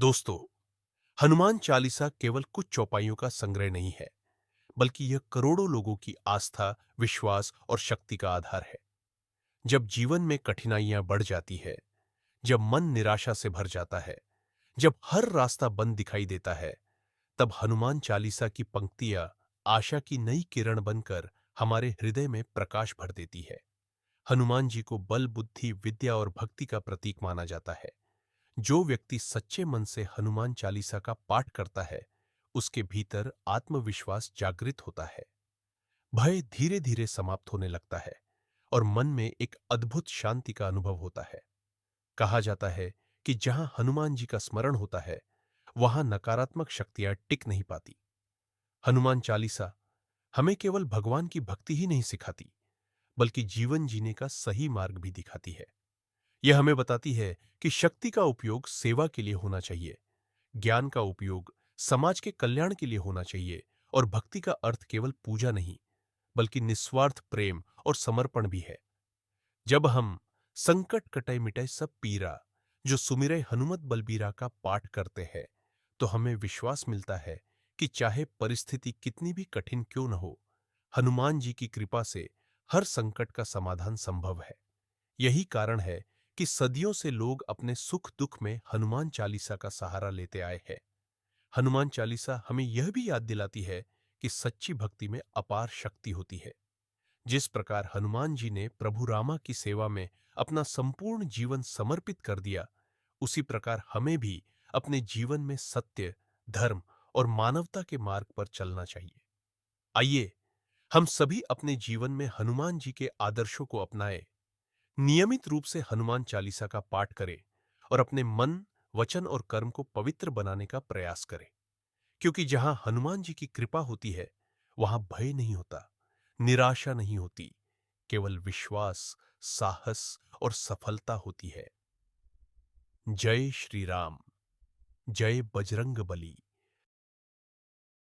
दोस्तों, हनुमान चालीसा केवल कुछ चौपाइयों का संग्रह नहीं है, बल्कि यह करोड़ों लोगों की आस्था, विश्वास और शक्ति का आधार है। जब जीवन में कठिनाइयां बढ़ जाती है, जब मन निराशा से भर जाता है, जब हर रास्ता बंद दिखाई देता है, तब हनुमान चालीसा की पंक्तियां आशा की नई किरण बनकर हमारे हृदय में प्रकाश भर देती है। हनुमान जी को बल, बुद्धि, विद्या और भक्ति का प्रतीक माना जाता है। जो व्यक्ति सच्चे मन से हनुमान चालीसा का पाठ करता है, उसके भीतर आत्मविश्वास जागृत होता है। भय धीरे धीरे समाप्त होने लगता है और मन में एक अद्भुत शांति का अनुभव होता है। कहा जाता है कि जहां हनुमान जी का स्मरण होता है, वहां नकारात्मक शक्तियां टिक नहीं पाती। हनुमान चालीसा हमें केवल भगवान की भक्ति ही नहीं सिखाती, बल्कि जीवन जीने का सही मार्ग भी दिखाती है। यह हमें बताती है कि शक्ति का उपयोग सेवा के लिए होना चाहिए, ज्ञान का उपयोग समाज के कल्याण के लिए होना चाहिए और भक्ति का अर्थ केवल पूजा नहीं, बल्कि निस्वार्थ प्रेम और समर्पण भी है। जब हम संकट कटे मिटे सब पीरा, जो सुमिरै हनुमत बलबीरा का पाठ करते हैं, तो हमें विश्वास मिलता है कि चाहे परिस्थिति कितनी भी कठिन क्यों न हो, हनुमान जी की कृपा से हर संकट का समाधान संभव है। यही कारण है कि सदियों से लोग अपने सुख दुख में हनुमान चालीसा का सहारा लेते आए हैं। हनुमान चालीसा हमें यह भी याद दिलाती है कि सच्ची भक्ति में अपार शक्ति होती है। जिस प्रकार हनुमान जी ने प्रभु रामा की सेवा में अपना संपूर्ण जीवन समर्पित कर दिया, उसी प्रकार हमें भी अपने जीवन में सत्य, धर्म और मानवता के मार्ग पर चलना चाहिए। आइए, हम सभी अपने जीवन में हनुमान जी के आदर्शों को अपनाएं, नियमित रूप से हनुमान चालीसा का पाठ करें और अपने मन, वचन और कर्म को पवित्र बनाने का प्रयास करें। क्योंकि जहां हनुमान जी की कृपा होती है, वहां भय नहीं होता, निराशा नहीं होती, केवल विश्वास, साहस और सफलता होती है। जय श्री राम। जय बजरंग बली।